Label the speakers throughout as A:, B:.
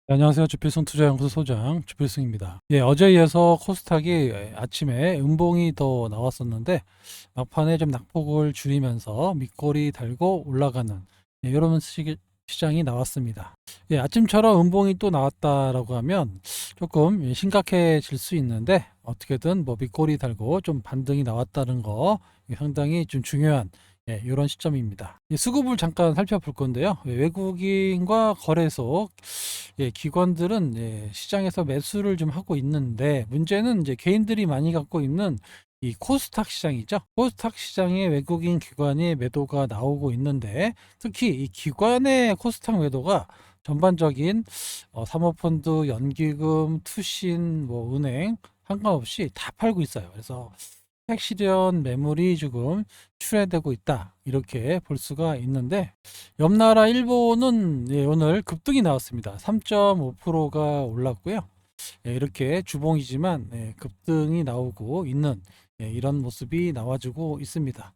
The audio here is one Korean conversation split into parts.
A: 네, 안녕하세요. 주필승 투자연구소 소장 주필승입니다. 어제에 이어서 코스닥이 아침에 음봉이 더 나왔었는데 막판에 좀 낙폭을 줄이면서 밑꼬리 달고 올라가는 이런 시장이 나왔습니다. 아침처럼 음봉이 또 나왔다라고 하면 조금 심각해질 수 있는데 어떻게든 뭐 밑꼬리 달고 좀 반등이 나왔다는 거 상당히 좀 중요한 이런 시점입니다. 수급을 잠깐 살펴볼 건데요. 외국인과 거래소 기관들은 시장에서 매수를 좀 하고 있는데 문제는 이제 개인들이 많이 갖고 있는 이 코스닥 시장이죠. 코스닥 시장에 외국인 기관의 매도가 나오고 있는데 특히 이 기관의 코스닥 매도가 전반적인 사모펀드, 연기금, 투신, 뭐 은행 상관없이 다 팔고 있어요. 그래서 핵실현 매물이 조금 출회되고 있다 이렇게 볼 수가 있는데 옆나라 일본은 오늘 급등이 나왔습니다. 3.5%가 올랐고요. 이렇게 주봉이지만 급등이 나오고 있는 이런 모습이 나와주고 있습니다.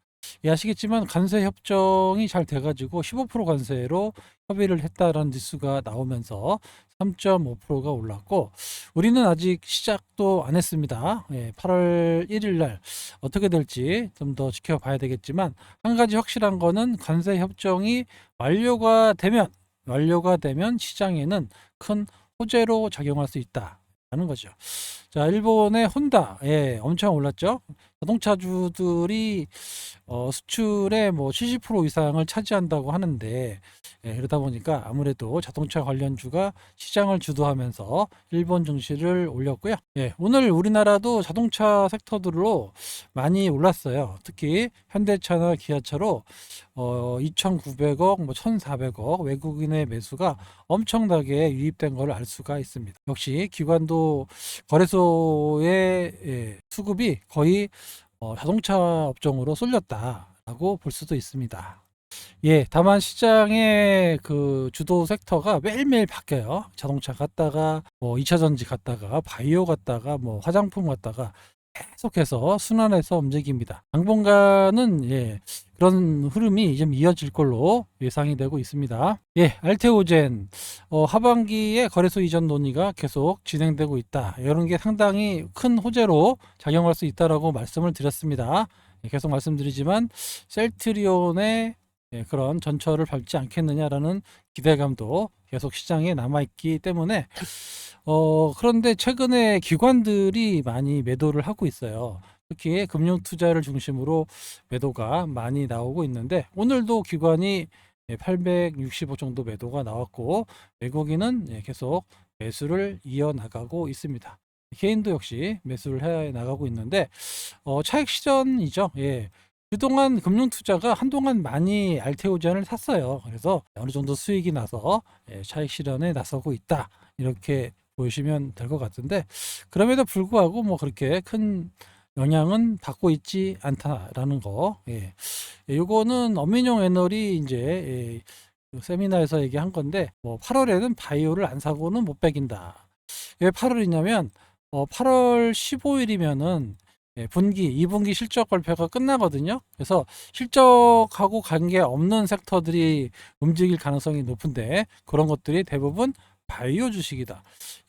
A: 아시겠지만 관세 협정이 잘 돼가지고 15% 관세로 협의를 했다라는 뉴스가 나오면서 3.5%가 올랐고 우리는 아직 시작도 안 했습니다. 8월 1일 날 어떻게 될지 좀 더 지켜봐야 되겠지만 한 가지 확실한 거는 관세 협정이 완료가 되면 시장에는 큰 호재로 작용할 수 있다. 하는 거죠. 자, 일본의 혼다, 엄청 올랐죠. 자동차주들이 수출의 뭐 70% 이상을 차지한다고 하는데 그러다 보니까 아무래도 자동차 관련주가 시장을 주도하면서 일본 증시를 올렸고요. 오늘 우리나라도 자동차 섹터들로 많이 올랐어요. 특히 현대차나 기아차로 2,900억, 뭐 1,400억 외국인의 매수가 엄청나게 유입된 걸 알 수가 있습니다. 역시 기관도 거래소의 수급이 거의 자동차 업종으로 쏠렸다라고 볼 수도 있습니다. 다만 시장의 그 주도 섹터가 매일매일 바뀌어요. 자동차 갔다가 뭐 2차 전지 갔다가 바이오 갔다가 뭐 화장품 갔다가 계속해서 순환해서 움직입니다. 당분간은 그런 흐름이 좀 이어질 걸로 예상이 되고 있습니다. 알테오젠 하반기에 거래소 이전 논의가 계속 진행되고 있다. 이런 게 상당히 큰 호재로 작용할 수 있다라고 말씀을 드렸습니다. 계속 말씀드리지만 셀트리온의 그런 전철을 밟지 않겠느냐라는 기대감도 계속 시장에 남아있기 때문에 그런데 최근에 기관들이 많이 매도를 하고 있어요. 특히 금융 투자를 중심으로 매도가 많이 나오고 있는데 오늘도 기관이 865 정도 매도가 나왔고 외국인은 계속 매수를 이어나가고 있습니다. 개인도 역시 매수를 해 나가고 있는데 차익 실현이죠. 그동안 금융 투자가 한동안 많이 알테오젠을 샀어요. 그래서 어느 정도 수익이 나서 차익 실현에 나서고 있다. 이렇게 보시면 될 것 같은데 그럼에도 불구하고 뭐 그렇게 큰 영향은 받고 있지 않다라는 거. 요거는 엄민용 애널이 이제 그 세미나에서 얘기한 건데 뭐 8월에는 바이오를 안 사고는 못 빼긴다. 왜 8월이냐면 8월 15일이면은 분기, 2분기 실적 발표가 끝나거든요. 그래서 실적하고 관계 없는 섹터들이 움직일 가능성이 높은데 그런 것들이 대부분 바이오 주식이다.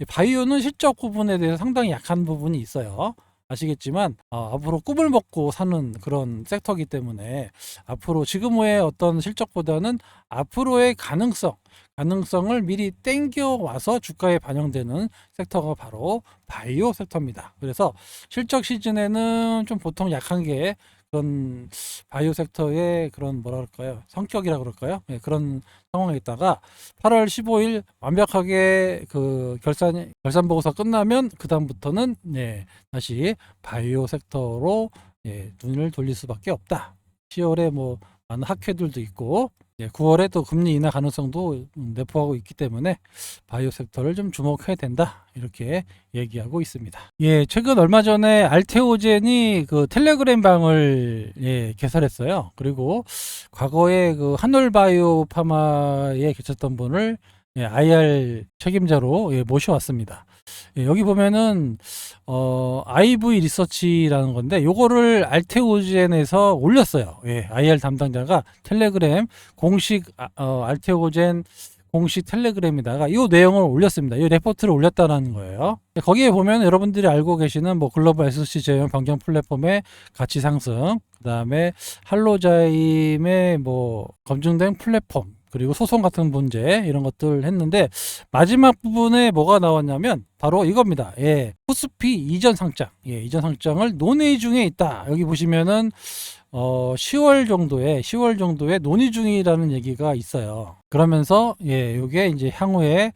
A: 바이오는 실적 부분에 대해서 상당히 약한 부분이 있어요. 아시겠지만 앞으로 꿈을 먹고 사는 그런 섹터이기 때문에 앞으로 지금의 어떤 실적보다는 앞으로의 가능성을 미리 땡겨 와서 주가에 반영되는 섹터가 바로 바이오 sek터입니다. 그래서 실적 시즌에는 좀 보통 약한 게 그런 바이오 섹터의 그런 뭐랄까요 성격이라 그럴까요? 그런 상황에 있다가 8월 15일 완벽하게 그 결산 보고서 끝나면 그 다음부터는 다시 바이오 섹터로 눈을 돌릴 수밖에 없다. 10월에 뭐 많은 학회들도 있고 9월에 또 금리 인하 가능성도 내포하고 있기 때문에 바이오 섹터를 좀 주목해야 된다 이렇게 얘기하고 있습니다. 최근 얼마 전에 알테오젠이 그 텔레그램 방을 개설했어요. 그리고 과거에 그 한올바이오 파마에 계셨던 분을 IR 책임자로 모셔왔습니다. 여기 보면은 IV 리서치라는 건데 요거를 알테오젠에서 올렸어요. IR 담당자가 텔레그램 공식 알테오젠 공식 텔레그램에다가 이 내용을 올렸습니다. 이 레포트를 올렸다는 거예요. 거기에 보면 여러분들이 알고 계시는 뭐 글로벌 SOC 제휴 변경 플랫폼의 가치 상승, 그 다음에 할로자임의 뭐 검증된 플랫폼, 그리고 소송 같은 문제, 이런 것들 했는데, 마지막 부분에 뭐가 나왔냐면 바로 이겁니다. 예, 코스피 이전 상장, 예, 이전 상장을 논의 중에 있다. 여기 보시면은 10월 정도에 논의 중이라는 얘기가 있어요. 그러면서 예, 요게 이제 향후에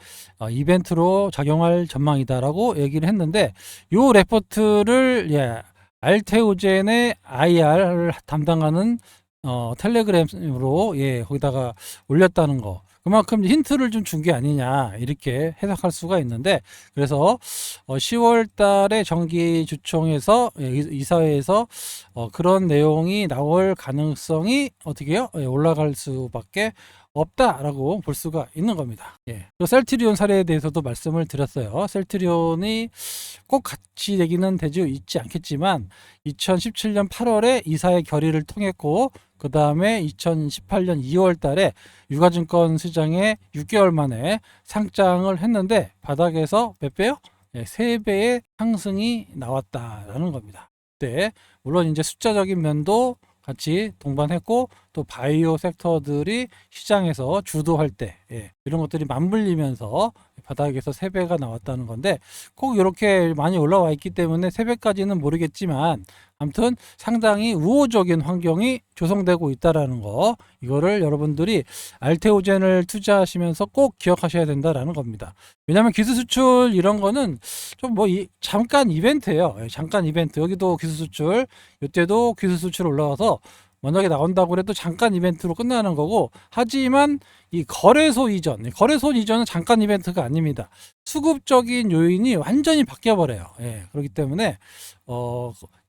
A: 이벤트로 작용할 전망이다라고 얘기를 했는데, 요 레포트를 예, 알테오젠의 IR을 담당하는 텔레그램으로 예, 거기다가 올렸다는 거. 그만큼 힌트를 좀 준 게 아니냐, 이렇게 해석할 수가 있는데, 그래서 10월 달에 정기주총에서 예, 이사회에서 그런 내용이 나올 가능성이 어떻게요? 예, 올라갈 수밖에 없다라고 볼 수가 있는 겁니다. 예. 또 셀트리온 사례에 대해서도 말씀을 드렸어요. 셀트리온이 꼭 같이 얘기는 되지 있지 않겠지만 2017년 8월에 이사회 결의를 통했고, 그 다음에 2018년 2월 달에 유가증권 시장에 6개월 만에 상장을 했는데, 바닥에서 몇 배요? 네, 3배의 상승이 나왔다라는 겁니다. 네, 물론 이제 숫자적인 면도 같이 동반했고, 또 바이오 섹터들이 시장에서 주도할 때 예, 이런 것들이 맞물리면서 바닥에서 3배가 나왔다는 건데, 꼭 이렇게 많이 올라와 있기 때문에 3배까지는 모르겠지만 아무튼 상당히 우호적인 환경이 조성되고 있다라는 거, 이거를 여러분들이 알테오젠을 투자하시면서 꼭 기억하셔야 된다라는 겁니다. 왜냐하면 기술 수출 이런 거는 좀 뭐 잠깐 이벤트예요. 예, 잠깐 이벤트. 여기도 기술 수출, 이때도 기술 수출 올라와서 만약에 나온다고 해도 잠깐 이벤트로 끝나는 거고, 하지만 이 거래소 이전은 잠깐 이벤트가 아닙니다. 수급적인 요인이 완전히 바뀌어 버려요. 예, 그렇기 때문에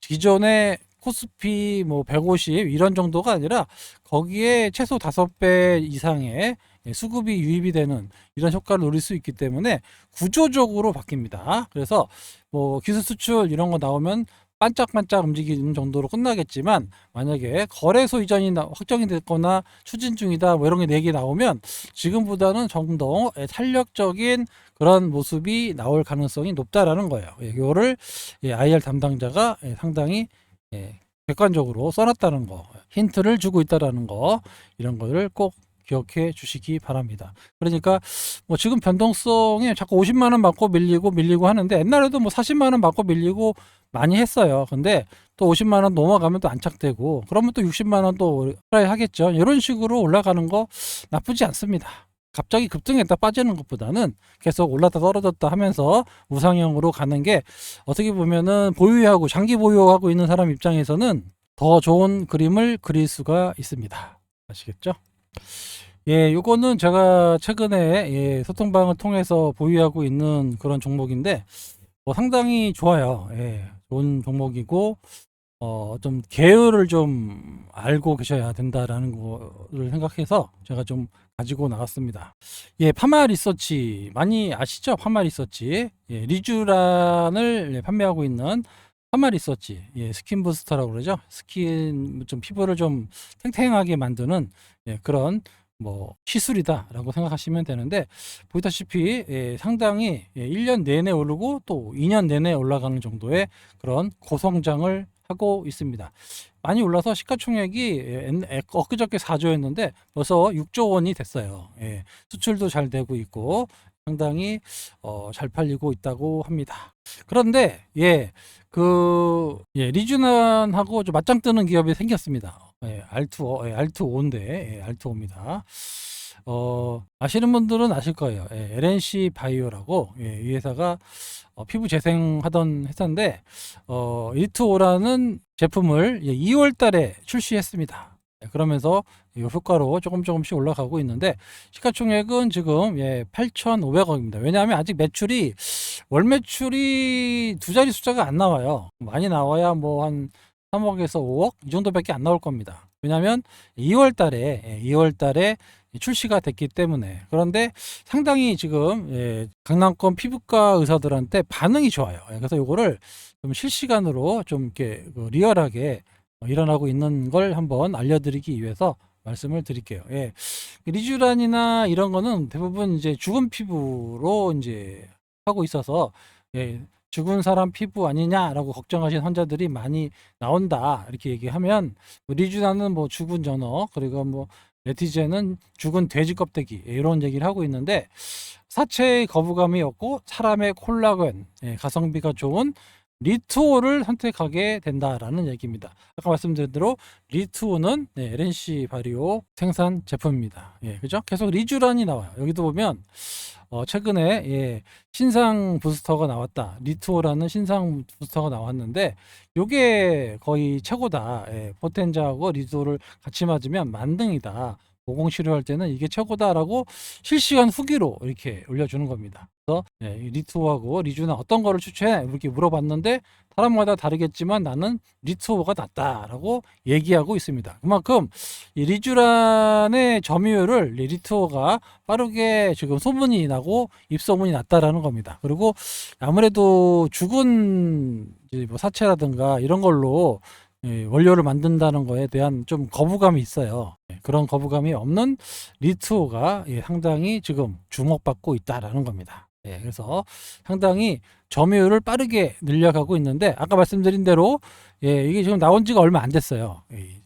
A: 기존의 코스피 뭐 150 이런 정도가 아니라 거기에 최소 5배 이상의 수급이 유입이 되는 이런 효과를 노릴 수 있기 때문에 구조적으로 바뀝니다. 그래서 뭐 기술 수출 이런 거 나오면 반짝반짝 움직이는 정도로 끝나겠지만, 만약에 거래소 이전이 확정이 됐거나 추진 중이다 뭐 이런 게 4개 나오면 지금보다는 좀 더 탄력적인 그런 모습이 나올 가능성이 높다라는 거예요. 이거를 IR 담당자가 상당히 객관적으로 써놨다는 거, 힌트를 주고 있다라는 거, 이런 거를 꼭 기억해 주시기 바랍니다. 그러니까 뭐 지금 변동성이 자꾸 50만 원 맞고 밀리고 하는데, 옛날에도 뭐 40만 원 맞고 밀리고 많이 했어요. 근데 또 50만 원 넘어가면 또 안착되고, 그러면 또 60만 원 또 트라이 하겠죠. 이런 식으로 올라가는 거 나쁘지 않습니다. 갑자기 급등했다 빠지는 것보다는 계속 올랐다 떨어졌다 하면서 우상향으로 가는 게 어떻게 보면은 장기 보유하고 있는 사람 입장에서는 더 좋은 그림을 그릴 수가 있습니다. 아시겠죠? 예, 요거는 제가 최근에 소통방을 통해서 보유하고 있는 그런 종목인데, 상당히 좋아요. 예, 좋은 종목이고, 좀 계열을 좀 알고 계셔야 된다라는 거를 생각해서 제가 좀 가지고 나왔습니다. 예, 파마 리서치 많이 아시죠? 파마 리서치. 예, 리쥬란을 판매하고 있는 파마 리서치. 예, 스킨 부스터라고 그러죠. 스킨 좀 피부를 좀 탱탱하게 만드는 그런 뭐 시술이다라고 생각하시면 되는데, 보다시피 상당히 1년 내내 오르고 또 2년 내내 올라가는 정도의 그런 고성장을 하고 있습니다. 많이 올라서 시가총액이 엊그저께 4조였는데 벌써 6조 원이 됐어요. 예, 수출도 잘 되고 있고 상당히 잘 팔리고 있다고 합니다. 그런데 리쥬란하고 좀 맞짱 뜨는 기업이 생겼습니다. 알투오인데 알투오입니다. 아시는 분들은 아실 거예요. LNC 바이오라고 이 회사가 피부 재생하던 회사인데, 일투오라는 제품을 2월 달에 출시했습니다. 그러면서 이 효과로 조금씩 올라가고 있는데, 시가총액은 지금 8,500억입니다. 왜냐하면 아직 월 매출이 2자리 숫자가 안 나와요. 많이 나와야 뭐 한 3억에서 5억 이 정도밖에 안 나올 겁니다. 왜냐하면 2월 달에 출시가 됐기 때문에. 그런데 상당히 지금 강남권 피부과 의사들한테 반응이 좋아요. 그래서 이거를 좀 실시간으로 좀 이렇게 리얼하게 일어나고 있는 걸 한번 알려드리기 위해서 말씀을 드릴게요. 예. 리쥬란이나 이런 거는 대부분 이제 죽은 피부로 이제 하고 있어서, 예, 죽은 사람 피부 아니냐라고 걱정하시는 환자들이 많이 나온다 이렇게 얘기하면, 뭐 리쥬란은 뭐 죽은 전어, 그리고 뭐 레티제는 죽은 돼지 껍데기, 예, 이런 얘기를 하고 있는데, 사체의 거부감이 없고 사람의 콜라겐, 예, 가성비가 좋은 리투오를 선택하게 된다라는 얘기입니다. 아까 말씀드린 대로 리투오는, 네, LNC 바이오 생산 제품입니다. 예, 그죠? 계속 리쥬란이 나와요. 여기도 보면 최근에, 예, 신상 부스터가 나왔다. 리투오라는 신상 부스터가 나왔는데 요게 거의 최고다. 예, 포텐자하고 리투오를 같이 맞으면 만능이다. 모공 치료할 때는 이게 최고다라고 실시간 후기로 이렇게 올려주는 겁니다. 그래서, 예, 리투오하고 리쥬란 어떤 거를 추천해? 이렇게 물어봤는데 사람마다 다르겠지만 나는 리투오가 낫다라고 얘기하고 있습니다. 그만큼 이 리쥬란의 점유율을 리투오가 빠르게 지금 소문이 나고 입소문이 났다라는 겁니다. 그리고 아무래도 죽은 이제 뭐 사체라든가 이런 걸로, 예, 원료를 만든다는 거에 대한 좀 거부감이 있어요. 예, 그런 거부감이 없는 리투오가, 예, 상당히 지금 주목받고 있다라는 겁니다. 예, 그래서 상당히 점유율을 빠르게 늘려가고 있는데 아까 말씀드린 대로, 예, 이게 지금 나온 지가 얼마 안 됐어요.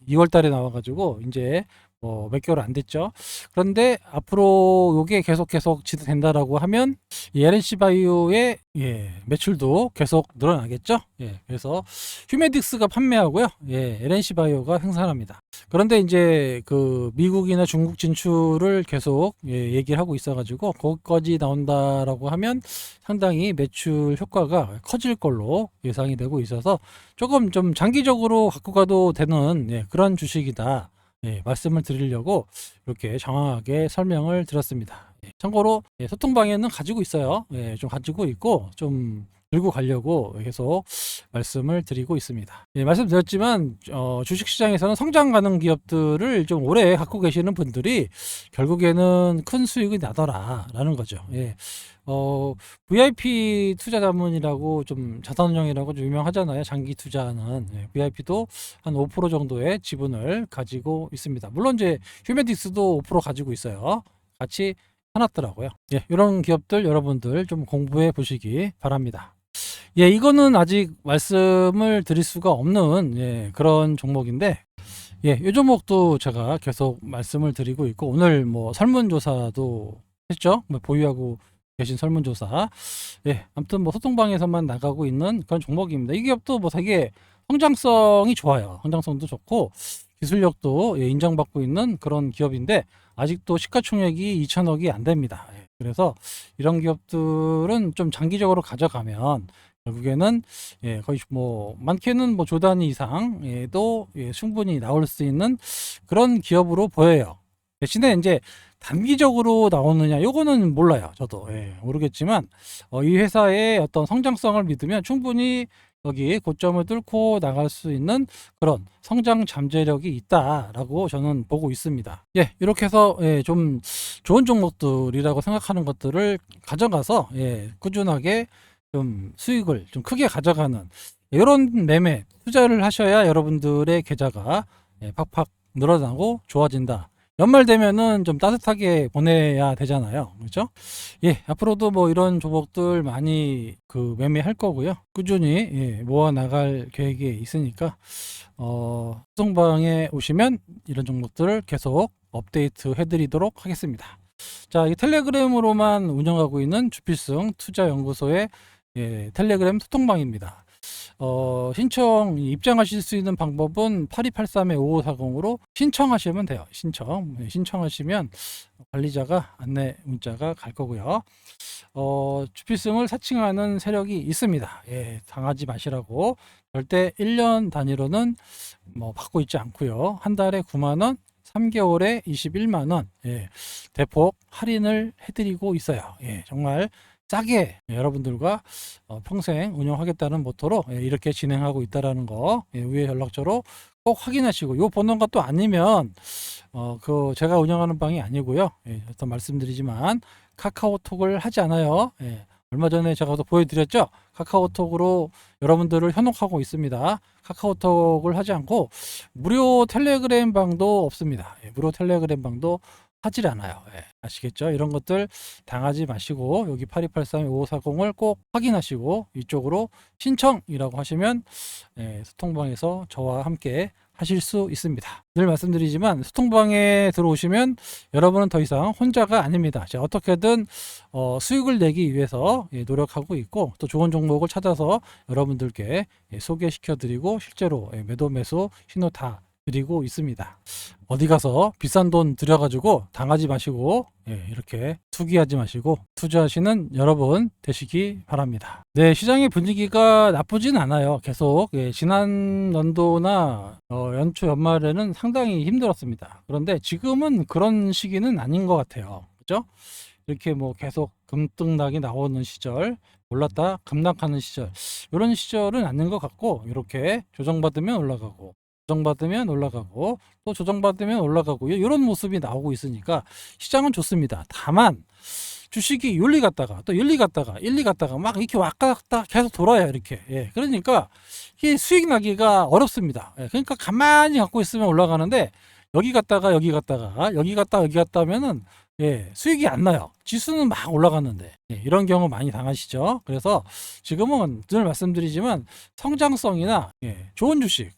A: 2월 달에 나와가지고 이제 뭐 몇 개월 안 됐죠. 그런데 앞으로 요게 계속 지속된다라고 하면 이 LNC 바이오의, 예, 매출도 계속 늘어나겠죠. 예, 그래서 휴메딕스가 판매하고요. 예, LNC 바이오가 생산합니다. 그런데 이제 그 미국이나 중국 진출을 계속, 예, 얘기를 하고 있어가지고 거기까지 나온다라고 하면 상당히 매출 효과가 커질 걸로 예상이 되고 있어서 조금 좀 장기적으로 갖고 가도 되는, 예, 그런 주식이다. 예, 말씀을 드리려고 이렇게 정확하게 설명을 드렸습니다. 예, 참고로, 예, 소통방에는 가지고 있어요. 예, 좀 가지고 있고 좀 들고 가려고 계속 말씀을 드리고 있습니다. 예, 말씀드렸지만 주식시장에서는 성장 가능 기업들을 좀 오래 갖고 계시는 분들이 결국에는 큰 수익이 나더라라는 거죠. 예. VIP 투자 자문이라고, 좀 자산운용이라고 좀 유명하잖아요. 장기 투자는. 예, VIP도 한 5% 정도의 지분을 가지고 있습니다. 물론 이제 휴메딕스도 5% 가지고 있어요. 같이 해놨더라고요. 예, 이런 기업들 여러분들 좀 공부해 보시기 바랍니다. 예, 이거는 아직 말씀을 드릴 수가 없는, 예, 그런 종목인데, 예, 이 종목도 제가 계속 말씀을 드리고 있고, 오늘 뭐 설문조사도 했죠. 뭐 보유하고 계신 설문조사. 예, 아무튼 뭐 소통방에서만 나가고 있는 그런 종목입니다. 이 기업도 뭐 되게 성장성이 좋아요. 성장성도 좋고, 기술력도, 예, 인정받고 있는 그런 기업인데, 아직도 시가총액이 2천억이 안 됩니다. 예, 그래서 이런 기업들은 좀 장기적으로 가져가면 결국에는, 예, 거의 뭐 많게는 뭐 조 단위 이상에도, 예, 충분히 나올 수 있는 그런 기업으로 보여요. 대신에 이제 단기적으로 나오느냐 요거는 몰라요. 저도, 예, 모르겠지만 이 회사의 어떤 성장성을 믿으면 충분히 여기 고점을 뚫고 나갈 수 있는 그런 성장 잠재력이 있다라고 저는 보고 있습니다. 예, 이렇게 해서, 예, 좀 좋은 종목들이라고 생각하는 것들을 가져가서, 예, 꾸준하게 좀 수익을 좀 크게 가져가는 이런 매매 투자를 하셔야 여러분들의 계좌가, 예, 팍팍 늘어나고 좋아진다. 연말 되면은 좀 따뜻하게 보내야 되잖아요. 그렇죠? 예, 앞으로도 뭐 이런 종목들 많이 그 매매할 거고요. 꾸준히, 예, 모아 나갈 계획이 있으니까 소통방에 오시면 이런 종목들을 계속 업데이트 해드리도록 하겠습니다. 자, 이 텔레그램으로만 운영하고 있는 주필승 투자연구소의, 예, 텔레그램 소통방입니다. 신청 입장하실 수 있는 방법은 8283-5540으로 신청하시면 돼요. 신청하시면 관리자가 안내 문자가 갈 거고요. 주필승을 사칭하는 세력이 있습니다. 예, 당하지 마시라고. 절대 1년 단위로는 뭐 받고 있지 않고요. 한 달에 9만 원, 3개월에 21만 원, 예, 대폭 할인을 해드리고 있어요. 예, 정말 싸게 여러분들과 평생 운영하겠다는 모토로, 예, 이렇게 진행하고 있다라는 거, 예, 위에 연락처로 꼭 확인하시고, 요 번호가 또 아니면 그 제가 운영하는 방이 아니고요. 예, 또 말씀드리지만 카카오톡을 하지 않아요. 예, 얼마 전에 제가 또 보여드렸죠. 카카오톡으로 여러분들을 현혹하고 있습니다. 카카오톡을 하지 않고 무료 텔레그램 방도 없습니다. 무료 텔레그램 방도 하질 않아요. 아시겠죠? 이런 것들 당하지 마시고 여기 8283-5540을 꼭 확인하시고 이쪽으로 신청이라고 하시면 소통방에서 저와 함께 하실 수 있습니다. 늘 말씀드리지만 소통방에 들어오시면 여러분은 더 이상 혼자가 아닙니다. 제가 어떻게든 수익을 내기 위해서 노력하고 있고 또 좋은 종목을 찾아서 여러분들께 소개시켜 드리고 실제로 매도 매수 신호 다 드리고 있습니다. 어디 가서 비싼 돈 들여가지고 당하지 마시고 이렇게 투기하지 마시고 투자하시는 여러분 되시기 바랍니다. 네, 시장의 분위기가 나쁘진 않아요. 계속 지난 연도나 연초 연말에는 상당히 힘들었습니다. 그런데 지금은 그런 시기는 아닌 것 같아요. 그죠? 이렇게 뭐 계속 금등락이 나오는 시절, 올랐다 급락하는 시절, 이런 시절은 아닌 것 같고 이렇게 조정받으면 올라가고 조정받으면 올라가고 또 조정받으면 올라가고 이런 모습이 나오고 있으니까 시장은 좋습니다. 다만 주식이 윤리 갔다가 또 윤리 갔다가 일리 갔다가 막 이렇게 왔다 갔다 계속 돌아요. 이렇게. 그러니까 이 수익 나기가 어렵습니다. 그러니까 가만히 갖고 있으면 올라가는데 여기 갔다가 여기 갔다가 여기 갔다 여기 갔다 하면은 수익이 안 나요. 지수는 막 올라갔는데 이런 경우 많이 당하시죠. 그래서 지금은 늘 말씀드리지만 성장성이나 좋은 주식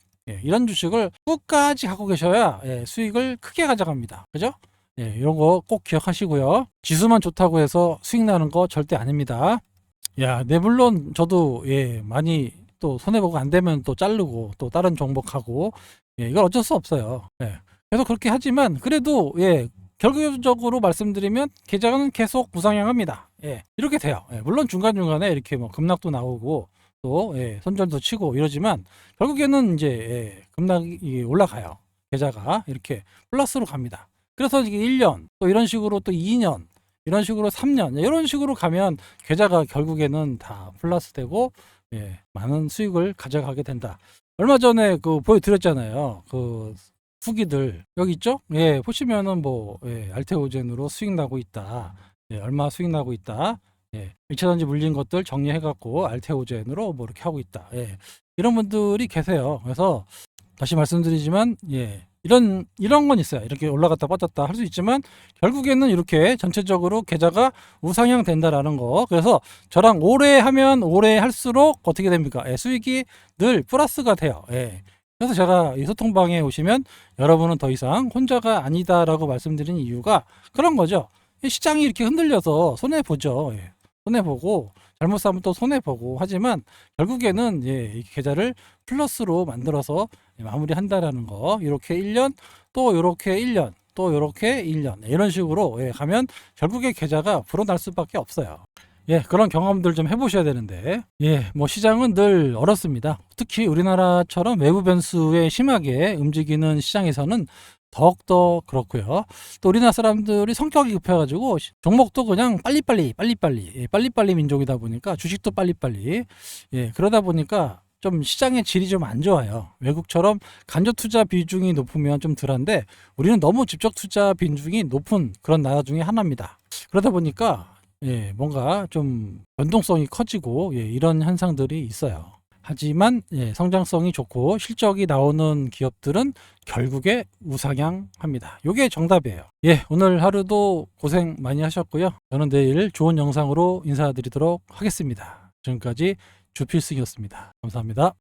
A: 이런 주식을 끝까지 갖고 계셔야 수익을 크게 가져갑니다. 그죠? 이런 거 꼭 기억하시고요. 지수만 좋다고 해서 수익 나는 거 절대 아닙니다. 네, 물론 저도 많이 또 손해보고 안 되면 또 자르고 또 다른 종목 하고 이건 어쩔 수 없어요. 계속 그렇게 하지만 그래도 결과적으로 말씀드리면 계좌는 계속 우상향합니다. 이렇게 돼요. 물론 중간중간에 이렇게 뭐 급락도 나오고 또 손절도 치고 이러지만 결국에는 이제 급락이 올라가요. 계좌가 이렇게 플러스로 갑니다. 그래서 이게 1년 또 이런 식으로 또 2년 이런 식으로 3년 이런 식으로 가면 계좌가 결국에는 다 플러스 되고 많은 수익을 가져가게 된다. 얼마 전에 그 보여드렸잖아요. 그 후기들 여기 있죠? 보시면은 뭐 알테오젠으로 수익 나고 있다. 얼마 수익 나고 있다. 1차전지 물린 것들 정리해갖고 알테오젠으로 뭐 이렇게 하고 있다. 이런 분들이 계세요. 그래서 다시 말씀드리지만 이런 건 있어요. 이렇게 올라갔다 빠졌다 할 수 있지만 결국에는 이렇게 전체적으로 계좌가 우상향 된다라는 거. 그래서 저랑 오래 하면 오래 할수록 어떻게 됩니까? 수익이 늘 플러스가 돼요. 그래서 제가 이 소통방에 오시면 여러분은 더 이상 혼자가 아니다라고 말씀드린 이유가 그런 거죠. 시장이 이렇게 흔들려서 손해보죠. 손해보고 잘못 사면 또 손해보고 하지만 결국에는 이 계좌를 플러스로 만들어서 마무리한다라는 거. 이렇게 1년 또 이렇게 1년 또 이렇게 1년 이런 식으로 가면 결국에 계좌가 불어날 수밖에 없어요. 그런 경험들 좀 해보셔야 되는데 뭐 시장은 늘 어렵습니다. 특히 우리나라처럼 외부 변수에 심하게 움직이는 시장에서는 더욱더 그렇고요. 또 우리나라 사람들이 성격이 급해가지고 종목도 그냥 빨리빨리 민족이다 보니까 주식도 빨리빨리 그러다 보니까 좀 시장의 질이 좀 안 좋아요. 외국처럼 간접 투자 비중이 높으면 좀 덜한데 우리는 너무 직접 투자 비중이 높은 그런 나라 중에 하나입니다. 그러다 보니까 뭔가 좀 변동성이 커지고 이런 현상들이 있어요. 하지만 성장성이 좋고 실적이 나오는 기업들은 결국에 우상향합니다. 이게 정답이에요. 오늘 하루도 고생 많이 하셨고요. 저는 내일 좋은 영상으로 인사드리도록 하겠습니다. 지금까지 주필승이었습니다. 감사합니다.